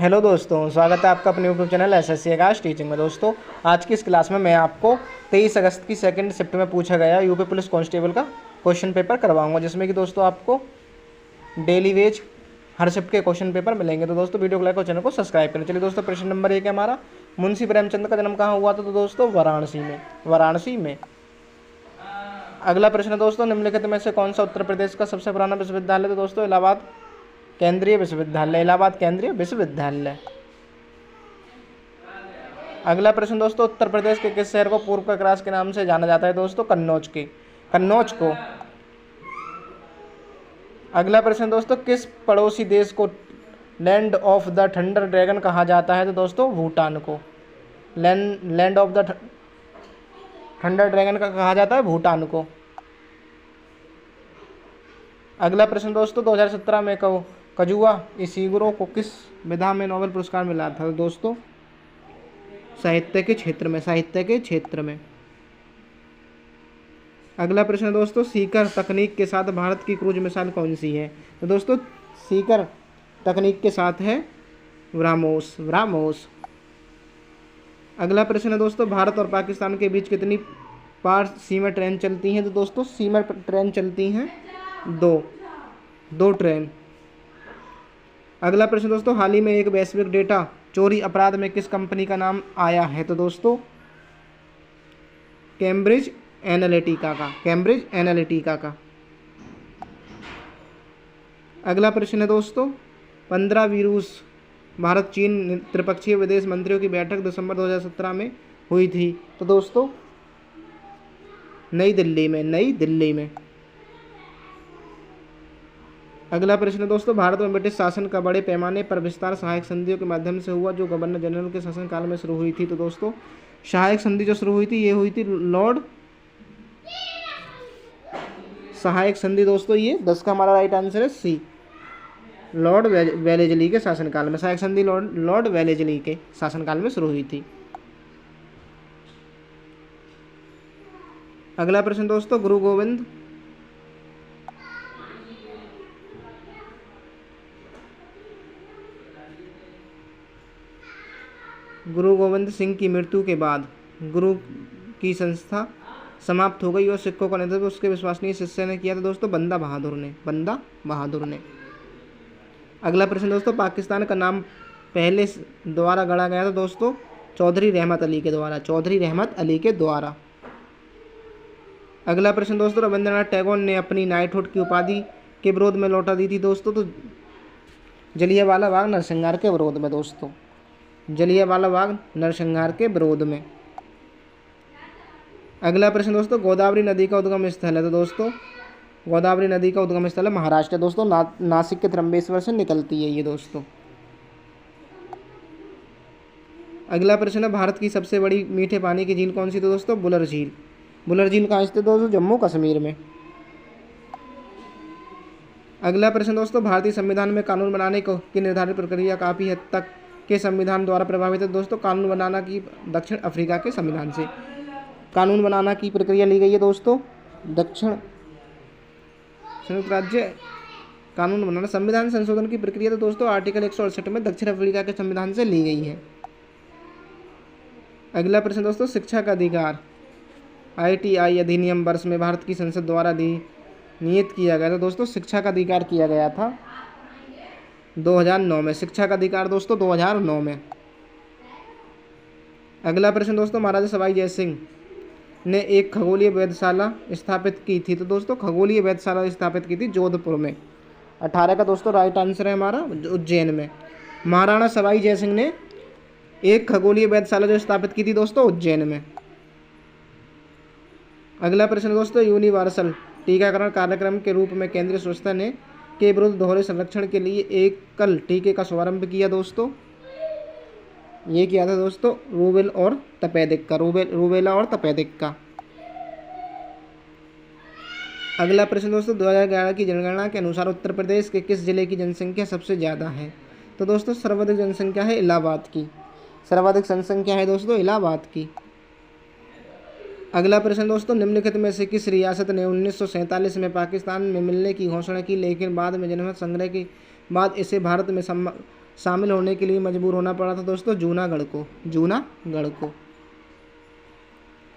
Hello दोस्तों, स्वागत है आपका अपने यूट्यूब चैनल एसएससी आकाश टीचिंग में। दोस्तों, आज की इस क्लास में मैं आपको 23 अगस्त की सेकंड शिफ्ट में पूछा गया यूपी पुलिस कांस्टेबल का क्वेश्चन पेपर करवाऊंगा, जिसमें कि दोस्तों आपको डेली वेज हर शिफ्ट के क्वेश्चन पेपर मिलेंगे। तो दोस्तों वीडियो को लाइक और चैनल को सब्सक्राइब करें। चलिए दोस्तों, प्रश्न नंबर 1 है हमारा, मुंशी प्रेमचंद का जन्म कहाँ हुआ था? तो दोस्तों वाराणसी में। अगला प्रश्न दोस्तों, निम्नलिखित में से कौन सा उत्तर प्रदेश का सबसे पुराना विश्वविद्यालय? तो दोस्तों इलाहाबाद केंद्रीय विश्वविद्यालय। अगला प्रश्न दोस्तों, उत्तर प्रदेश के किस शहर को पूर्व का क्रास के नाम से जाना जाता है? दोस्तों कन्नौज को। अगला प्रश्न दोस्तों, किस पड़ोसी देश को land of the thunder dragon कहा जाता है? तो दोस्तों भूटान को। Land of the thunder dragon का कहा जाता है भूटान को। अगला प्रश्न दोस्तों, 2017 में कजुआ इशिगुरो को किस विधा में नोबेल पुरस्कार मिला था? तो दोस्तों साहित्य के क्षेत्र में। अगला प्रश्न दोस्तों, सीकर तकनीक के साथ भारत की क्रूज मिसाइल कौन सी है? तो दोस्तों सीकर तकनीक के साथ है ब्राह्मोस। अगला प्रश्न है दोस्तों, भारत और पाकिस्तान के बीच कितनी पार सीमा ट्रेन चलती हैं? तो दोस्तों सीमा ट्रेन चलती हैं दो ट्रेन। अगला प्रश्न दोस्तों, हाल ही में एक वैश्विक डेटा चोरी अपराध में किस कंपनी का नाम आया है? तो दोस्तों कैम्ब्रिज एनालिटिका का। अगला प्रश्न है दोस्तों, 15वीं रूस भारत चीन त्रिपक्षीय विदेश मंत्रियों की बैठक दिसंबर 2017 में हुई थी? तो दोस्तों नई दिल्ली में। अगला प्रश्न दोस्तों, भारत में ब्रिटिश शासन का बड़े पैमाने पर विस्तार सहायक संधियों के माध्यम से हुआ जो गवर्नर जनरल के शासनकाल में शुरू हुई थी? तो दोस्तों सहायक संधि जो शुरू हुई थी ये हुई थी लॉर्ड सहायक संधि। दोस्तों ये 10 का हमारा राइट आंसर है सी, लॉर्ड वेलेजली के शासनकाल में। सहायक संधि लॉर्ड वेलेजली के शासनकाल में शुरू हुई थी। अगला प्रश्न दोस्तों, गुरु गोविंद सिंह की मृत्यु के बाद गुरु की संस्था समाप्त हो गई और सिखों का नेतृत्व उसके विश्वसनीय शिष्य ने किया था? दोस्तों बंदा बहादुर ने। अगला प्रश्न दोस्तों, पाकिस्तान का नाम पहले द्वारा गढ़ा गया था? दोस्तों चौधरी रहमत अली के द्वारा। अगला प्रश्न दोस्तों, रविंद्रनाथ टैगोर ने अपनी नाइटहुड की उपाधि के विरोध में लौटा दी थी? दोस्तों तो जलियांवाला बाग नरसंहार के विरोध में। दोस्तों जलियांवाला बाग नरसंहार के विरोध में। अगला प्रश्न दोस्तों, गोदावरी नदी का उद्गम स्थल है? तो दोस्तों गोदावरी नदी का उद्गम स्थल है महाराष्ट्र। दोस्तों नासिक के त्र्यंबकेश्वर से निकलती है ये दोस्तों। अगला प्रश्न है, भारत की सबसे बड़ी मीठे पानी की झील कौन सी? तो दोस्तों बुलर झील कहाँ स्थित है? दोस्तों जम्मू कश्मीर में। अगला प्रश्न दोस्तों, भारतीय संविधान में कानून बनाने की निर्धारित प्रक्रिया काफ़ी हद तक के संविधान द्वारा प्रभावित है? दोस्तों कानून बनाना की दक्षिण अफ्रीका के संविधान से कानून बनाना की प्रक्रिया ली गई है। दोस्तों दक्षिण संयुक्त राज्य कानून बनाना संविधान संशोधन की प्रक्रिया तो दोस्तों आर्टिकल 168 में दक्षिण अफ्रीका के संविधान से ली गई है। अगला प्रश्न दोस्तों, शिक्षा का अधिकार ITI अधिनियम वर्ष में भारत की संसद द्वारा नियत किया गया था? दोस्तों शिक्षा का अधिकार किया गया था 2009 में। शिक्षा का अधिकार दोस्तों 2009 में। अगला प्रश्न दोस्तों, महाराजा सवाई जय सिंह ने एक खगोलीय वेधशाला स्थापित की थी? तो दोस्तों खगोलीय वेधशाला स्थापित की थी जोधपुर में। 18 का दोस्तों राइट आंसर है हमारा उज्जैन में। महाराणा सवाई जय सिंह ने एक खगोलीय वेधशाला जो स्थापित की थी दोस्तों उज्जैन में। अगला प्रश्न दोस्तों, यूनिवर्सल टीकाकरण कार्यक्रम के रूप में केंद्रीय संस्था ने के विरुद्ध दोहरे संरक्षण के लिए एकल टीके का शुभारंभ किया? दोस्तों ये किया था दोस्तों रूबेला और तपेदिक का। अगला प्रश्न दोस्तों, 2011 की जनगणना के अनुसार उत्तर प्रदेश के किस जिले की जनसंख्या सबसे ज़्यादा है? तो दोस्तों सर्वाधिक जनसंख्या है इलाहाबाद की। इलाहाबाद की। अगला प्रश्न दोस्तों, निम्नलिखित में से किस रियासत ने 1947 में पाकिस्तान में मिलने की घोषणा की लेकिन बाद में जनमत संग्रह के बाद इसे भारत में शामिल होने के लिए मजबूर होना पड़ा था दोस्तों? जूनागढ़ को, जूनागढ़ को।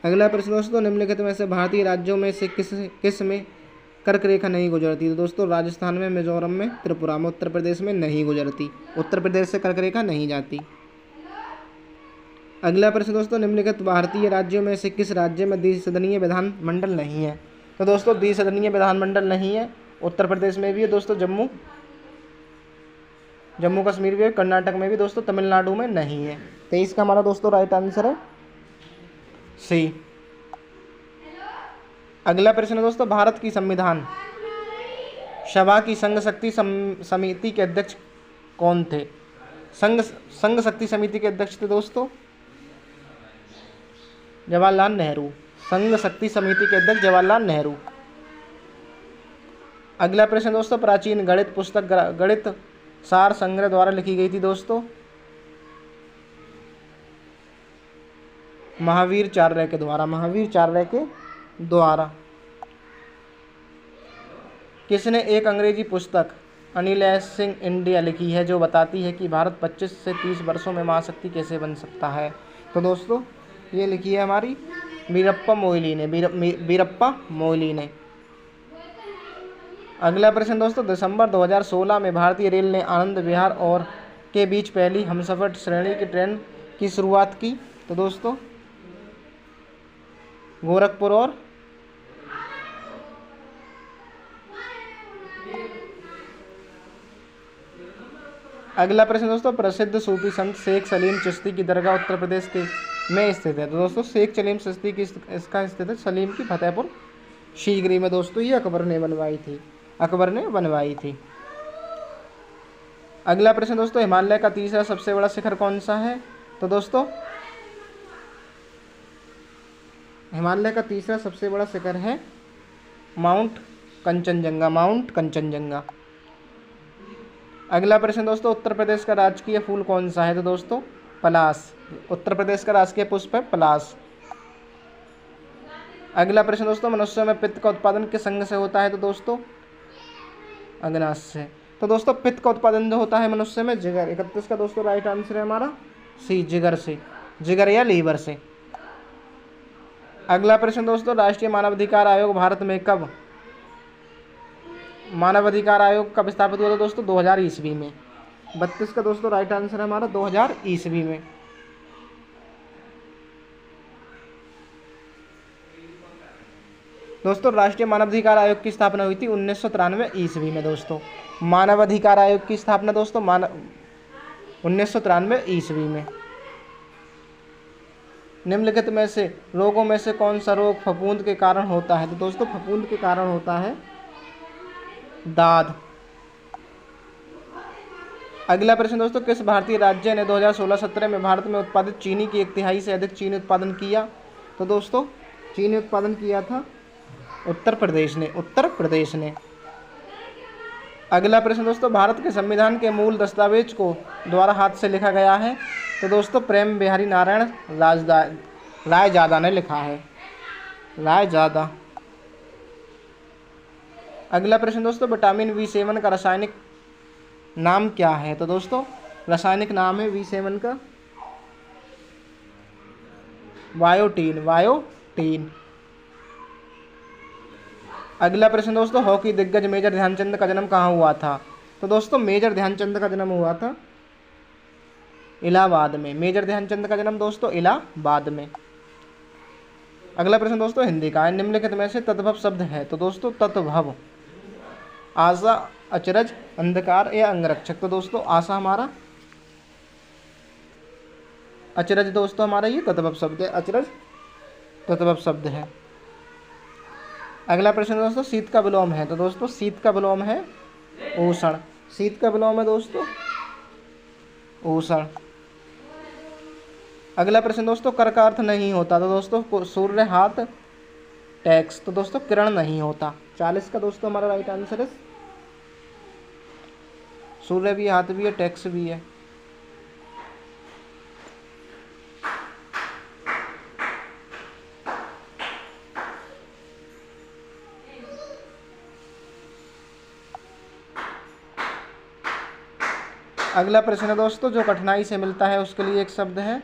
अगला प्रश्न दोस्तों, निम्नलिखित में से भारतीय राज्यों में से किस में कर्क रेखा नहीं गुजरती? तो दोस्तों राजस्थान में, मिजोरम में, त्रिपुरा में, उत्तर प्रदेश में नहीं गुजरती। उत्तर प्रदेश से कर्क रेखा नहीं जाती। अगला प्रश्न दोस्तों, निम्नलिखित भारतीय राज्यों में से किस राज्य में द्विसदनीय विधानमंडल नहीं है? तो दोस्तों द्विसदनीय विधानमंडल नहीं है। उत्तर प्रदेश में भी है दोस्तों, जम्मू कश्मीर भी है, कर्नाटक में भी दोस्तों, तमिलनाडु में नहीं है। 23 का हमारा दोस्तों राइट आंसर है सी। अगला प्रश्न दोस्तों, भारत की संविधान सभा की संघ शक्ति समिति के अध्यक्ष कौन थे? संघ शक्ति समिति के अध्यक्ष थे दोस्तों जवाहरलाल नेहरू। संघ शक्ति समिति के अध्यक्ष जवाहरलाल नेहरू। अगला प्रश्न दोस्तों, प्राचीन गणित पुस्तक गणित सार संग्रह द्वारा लिखी गई थी दोस्तों? महावीराचार्य के द्वारा। महावीराचार्य के द्वारा। किसने एक अंग्रेजी पुस्तक अनलीशिंग इंडिया लिखी है जो बताती है कि भारत 25 से 30 वर्षों में महाशक्ति कैसे बन सकता है? तो दोस्तों ये लिखी है हमारी वीरप्पा मोइली ने। वीरप्पा मोइली ने। अगला प्रश्न दोस्तों, दिसंबर 2016 में भारतीय रेल ने आनंद विहार और के बीच पहली हमसफर श्रेणी की ट्रेन की शुरुआत की? तो दोस्तों गोरखपुर और अगला प्रश्न दोस्तों, प्रसिद्ध सूफी संत शेख सलीम चिश्ती की दरगाह उत्तर प्रदेश के में स्थित है? तो दोस्तों शेख सलीम चिश्ती की इसका स्थित है सलीम की फतेहपुर सीकरी में दोस्तों। ये अकबर ने बनवाई थी। अगला प्रश्न दोस्तों, हिमालय का तीसरा सबसे बड़ा शिखर कौन सा है? तो दोस्तों हिमालय का तीसरा सबसे बड़ा शिखर है माउंट कंचनजंगा। अगला प्रश्न दोस्तों, उत्तर प्रदेश का राजकीय फूल कौन सा है? तो दोस्तों पलाश। उत्तर प्रदेश का राजकीय पुष्प है पलाश। अगला प्रश्न दोस्तों, मनुष्य में पित्त का उत्पादन किस अंग से होता है? तो दोस्तों अग्नाशय से। तो दोस्तों पित्त का उत्पादन जो होता है मनुष्य में जिगर। 31 का दोस्तों राइट आंसर है हमारा सी, जिगर से, जिगर या लीवर से। अगला प्रश्न दोस्तों, राष्ट्रीय मानवाधिकार आयोग भारत में कब मानवाधिकार आयोग कब स्थापित हुआ था? दोस्तों 2000 ईस्वी में। 32 का दोस्तों राइट आंसर है हमारा 2000 ईस्वी में। दोस्तों राष्ट्रीय मानवाधिकार आयोग की स्थापना हुई थी 1993 ईस्वी में। दोस्तों मानवाधिकार आयोग की स्थापना दोस्तों 1993 ईस्वी में। निम्नलिखित में से रोगों में से कौन सा रोग फफूंद के कारण होता है? तो दोस्तों फफूंद के कारण होता है दाद। अगला प्रश्न दोस्तों, किस भारतीय राज्य ने 2016-17 में भारत में उत्पादित चीनी की 1/3 से अधिक चीनी उत्पादन किया? तो दोस्तों चीनी उत्पादन किया था उत्तर प्रदेश ने। अगला प्रश्न दोस्तों, भारत के संविधान के मूल दस्तावेज को द्वारा हाथ से लिखा गया है? तो दोस्तों प्रेम बिहारी नारायण रायजादा ने लिखा है, रायजादा। अगला प्रश्न दोस्तों, विटामिन B7 का रासायनिक नाम क्या है? तो दोस्तों रासायनिक नाम है B7 का बायोटीन। अगला प्रश्न दोस्तों, हॉकी दिग्गज मेजर ध्यानचंद का जन्म कहाँ हुआ था? तो दोस्तों मेजर ध्यानचंद का जन्म हुआ था इलाहाबाद में। मेजर ध्यानचंद का जन्म दोस्तों इलाहाबाद में। अगला प्रश्न दोस्तों हिंदी का है, निम्नलिखित में से तद्भव शब्द है? तो दोस्तों तद्भव आशा, अचरज, अंधकार या अंगरक्षक। तो दोस्तों आशा हमारा, अचरज दोस्तों हमारा ये तद्भव शब्द है, अचरज तद्भव शब्द है। अगला प्रश्न दोस्तों, शीत का विलोम है? तो दोस्तों शीत का विलोम है उष्ण। शीत का विलोम है दोस्तों उष्ण। अगला प्रश्न दोस्तों, कर का अर्थ नहीं होता? तो दोस्तों सूर्य, हाथ, टैक्स। तो दोस्तों किरण नहीं होता। 40 का दोस्तों हमारा राइट आंसर है सूर्य भी, हाथ भी है, टैक्स भी है। अगला प्रश्न है दोस्तों, जो कठिनाई से मिलता है उसके लिए एक शब्द है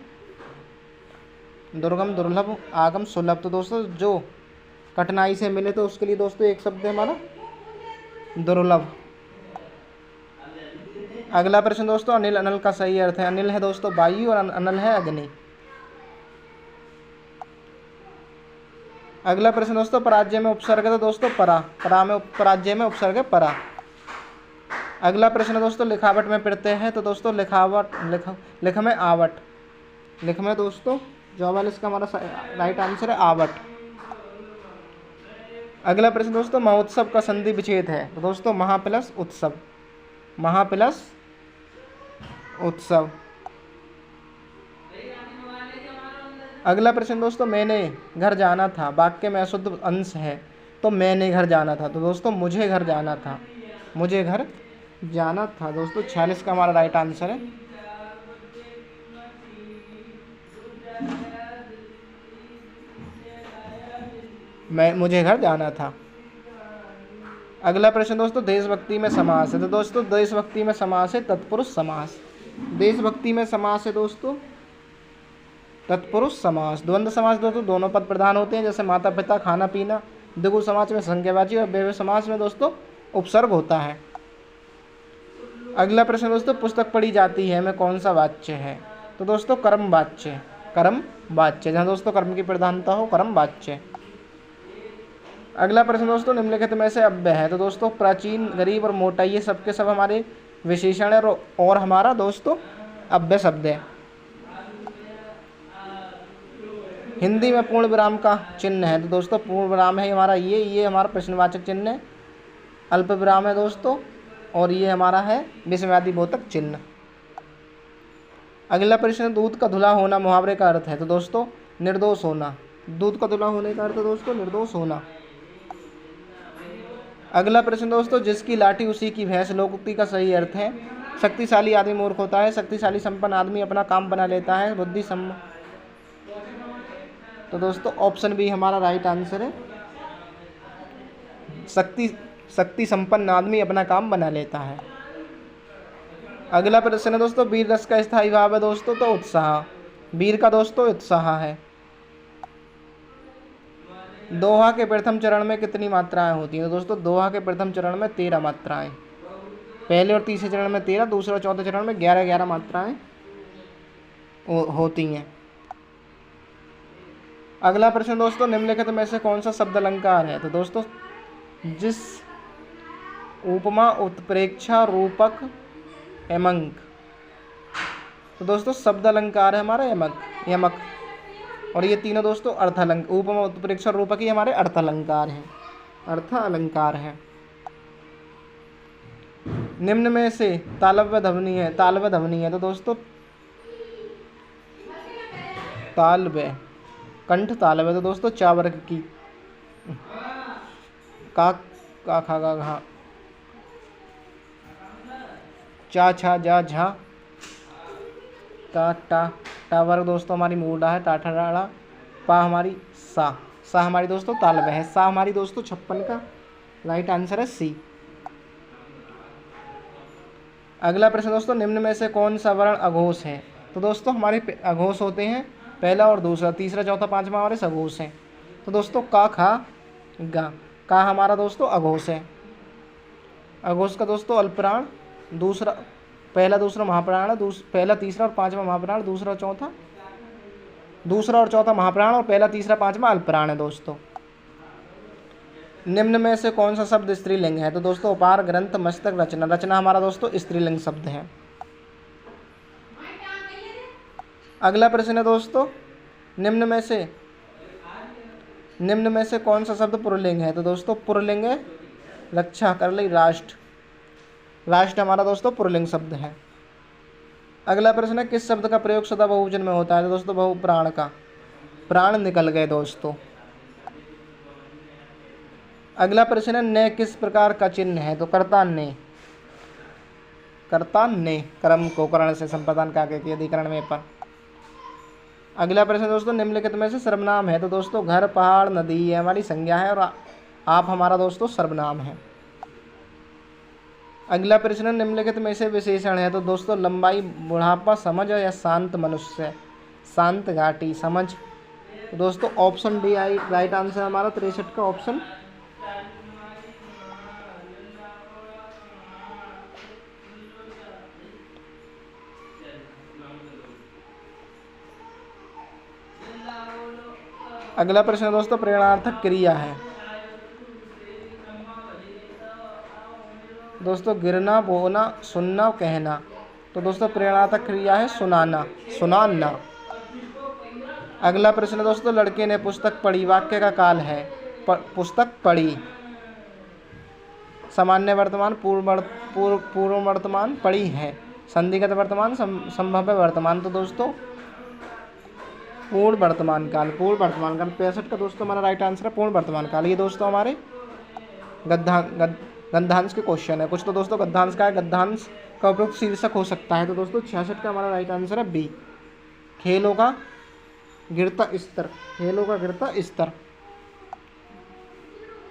दुर्गम, दुर्लभ, आगम, सुलभ। तो दोस्तों जो कठिनाई से मिले तो उसके लिए दोस्तों एक शब्द है हमारा दुर्लभ। अगला प्रश्न दोस्तों, अनिल, अनल का सही अर्थ है। अनिल है दोस्तों वायु और अनल है अग्नि। अगला प्रश्न दोस्तों, पराजय में उपसर्ग है तो दोस्तों परा, परा में पराजय में उपसर्ग है परा। अगला प्रश्न दोस्तों, लिखावट में प्रत्यय है तो दोस्तों लिखावट, लिख में आवट, लिख में दोस्तों जवाब वाला इसका हमारा राइट आंसर है आवट। अगला प्रश्न दोस्तों, महोत्सव का संधि विच्छेद है तो दोस्तों महा प्लस उत्सव, महा प्लस उत्सव। अगला प्रश्न दोस्तों, मैंने घर जाना था, वाक्य में अशुद्ध अंश है तो मैंने घर जाना था तो दोस्तों मुझे घर जाना था, मुझे घर जाना था। दोस्तों 46 का हमारा राइट आंसर है। मुझे घर जाना था। अगला प्रश्न दोस्तों, देशभक्ति में समास है तो दोस्तों देशभक्ति में समास है तत्पुरुष समास, देशभक्ति में समास है दोस्तों तत्पुरुष समास। द्वंद्व समास दोस्तों दोनों पद प्रधान होते हैं, जैसे माता पिता, खाना पीना। द्विगु समास में संज्ञावाची और व्यवहार समास में दोस्तों उपसर्ग होता है। अगला प्रश्न दोस्तों, पुस्तक पढ़ी जाती है में कौन सा वाच्य है तो दोस्तों कर्म वाच्य, कर्म वाच्य, जहाँ दोस्तों कर्म की प्रधानता हो कर्म वाच्य। अगला प्रश्न दोस्तों, निम्नलिखित में से अव्यय है तो दोस्तों प्राचीन, गरीब और मोटा ये सबके सब हमारे विशेषण है और हमारा दोस्तों अव्यय शब्द है। हिंदी में पूर्ण विराम का चिन्ह है तो दोस्तों पूर्ण विराम है हमारा ये हमारा प्रश्नवाचक चिन्ह है। अल्प विराम है दोस्तों और ये हमारा है विस्मयादि बोधक चिन्ह। अगला प्रश्न, दूध का धुला होना मुहावरे का अर्थ है तो दोस्तों निर्दोष होना, दूध का धुला होने का अर्थ दोस्तों निर्दोष होना। अगला प्रश्न दोस्तों, जिसकी लाठी उसी की भैंस लोकोक्ति का सही अर्थ है। शक्तिशाली आदमी मूर्ख होता है, शक्तिशाली संपन्न आदमी अपना काम बना लेता है, बुद्धि सम। तो दोस्तों ऑप्शन बी हमारा राइट आंसर है, शक्ति संपन्न आदमी अपना काम बना लेता है। अगला प्रश्न है दोस्तों, वीर रस का स्थायी भाव है दोस्तों तो उत्साह, वीर का दोस्तों उत्साह है। दोहा के प्रथम चरण में कितनी मात्राएं होती हैं तो दोस्तों दोहा के प्रथम चरण में 13 मात्राएं, पहले और तीसरे चरण में 13, दूसरे और चौथे चरण में 11 मात्राएं होती हैं। अगला प्रश्न दोस्तों, निम्नलिखित में से कौन सा शब्द अलंकार है तो दोस्तों जिस, उपमा, उत्प्रेक्षा, रूपक, यमक। तो दोस्तों शब्द अलंकार है हमारा यमक, यमक। और ये तीनों दोस्तों अर्थ अलंकार, उपमा, उत्प्रेक्षा, रूपक ही हमारे अर्थ अलंकार हैं, अर्थ अलंकार हैं। निम्न में से तालव्य ध्वनि है, तालव्य ध्वनि है तो दोस्तों तालव्य, कंठ तालव्य तो दोस्तों चा वर्ग की, का खा गा घा, चा छा जा झा, टा वर्ग दोस्तों हमारी मूढ़ा है, टाठा डाड़ा, पा हमारी सा हमारी दोस्तों तालव्य है, सा हमारी दोस्तों 56 का राइट आंसर है सी। अगला प्रश्न दोस्तों, निम्न में से कौन सा वर्ण अघोष है तो दोस्तों हमारे अघोष होते हैं पहला और दूसरा, तीसरा चौथा पांचवा हमारे सघोष हैं। तो दोस्तों का, खा, गा, का हमारा दोस्तों अघोष है। अघोष का दोस्तों अल्पप्राण, दूसरा, पहला दूसरा महाप्राण, पहला तीसरा और पांचवा महाप्राण, दूसरा और चौथा महाप्राण और पहला तीसरा पांचवा अल्पप्राण है दोस्तों। निम्न में से कौन सा शब्द स्त्रीलिंग है तो दोस्तों उपार, ग्रंथ, मस्तक, रचना। रचना हमारा दोस्तों स्त्रीलिंग शब्द है। अगला प्रश्न है दोस्तों, निम्न में से कौन सा शब्द पुल्लिंग है तो दोस्तों पुल्लिंग है रक्षा, कर ली, राष्ट्र। राष्ट्र हमारा दोस्तों पुल्लिंग शब्द है। अगला प्रश्न है, किस शब्द का प्रयोग सदा बहुवचन में होता है तो दोस्तों बहु, प्राण का, प्राण निकल गए दोस्तों। अगला प्रश्न है, ने किस प्रकार का चिन्ह है तो कर्ता ने, कर्ता ने, कर्म को करण से संप्रदान का के अधिकरण में पर। अगला प्रश्न दोस्तों, निम्नलिखित में से सर्वनाम है तो दोस्तों घर, पहाड़, नदी ये हमारी संज्ञा है और आप हमारा दोस्तों सर्वनाम है। अगला प्रश्न, निम्नलिखित में से विशेषण है। तो दोस्तों लंबाई, बुढ़ापा, समझ या शांत मनुष्य, शांत घाटी, समझ। तो दोस्तों option D I right answer हमारा 63 का ऑप्शन। अगला प्रश्न दोस्तों प्रेरणार्थक क्रिया है। दोस्तों गिरना, बोना, सुनना, कहना। तो दोस्तों प्रेरणार्थक क्रिया है सुनाना, सुनाना। अगला प्रश्न दोस्तों, लड़के ने पुस्तक पढ़ी, वाक्य का काल है पुस्तक पढ़ी। सामान्य वर्तमान, पूर्व वर्तमान, पढ़ी है। संधिगत वर्तमान, संभाव्य वर्तमान। तो दोस्तों पूर्ण वर्तमान काल, 65 का दोस्तों हमारा राइट आंसर है पूर्ण वर्तमान काल। ये दोस्तों हमारे गद्यांश के क्वेश्चन है कुछ। तो दोस्तों गद्यांश का है, गद्यांश का उपयुक्त शीर्षक हो सकता है। तो दोस्तों 66 का हमारा राइट आंसर है बी, खेलों का गिरता स्तर, खेलों का गिरता स्तर।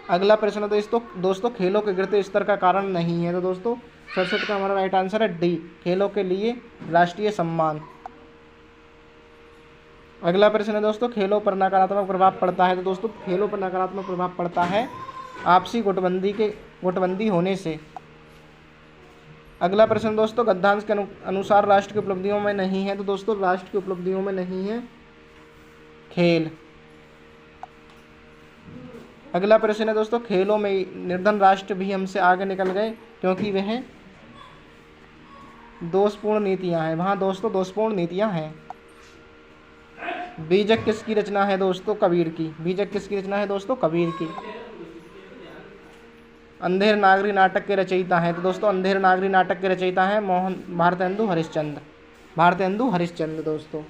अगला प्रश्न दोस्तों खेलों के गिरते स्तर का कारण नहीं है। तो दोस्तों 67 का हमारा राइट आंसर है डी, खेलों के लिए राष्ट्रीय सम्मान। अगला प्रश्न है दोस्तों, खेलों पर नकारात्मक प्रभाव पड़ता है। तो दोस्तों खेलों पर नकारात्मक प्रभाव पड़ता है आपसी गुटबंदी होने से। अगला प्रश्न दोस्तों, गद्यांश के अनुसार राष्ट्र की उपलब्धियों में नहीं है। तो दोस्तों राष्ट्र की उपलब्धियों में नहीं है खेल। अगला प्रश्न है दोस्तों, खेलों में निर्धन राष्ट्र भी हमसे आगे निकल गए क्योंकि वह दोषपूर्ण नीतियां हैं, वहाँ दोस्तों दोषपूर्ण नीतियां हैं। बीजक किसकी रचना है दोस्तों? कबीर की। बीजक किसकी रचना है दोस्तों? कबीर की। अंधेर नागरी नाटक के रचयिता हैं। तो दोस्तों अंधेर नागरी नाटक के रचयिता हैं भारतेंदु हरिश्चंद्र, भारतेंदु हरिश्चंद्र दोस्तों।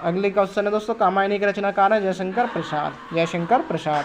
अगले क्वेश्चन है दोस्तों, कामायनी के रचनाकार है जयशंकर प्रसाद, जयशंकर प्रसाद।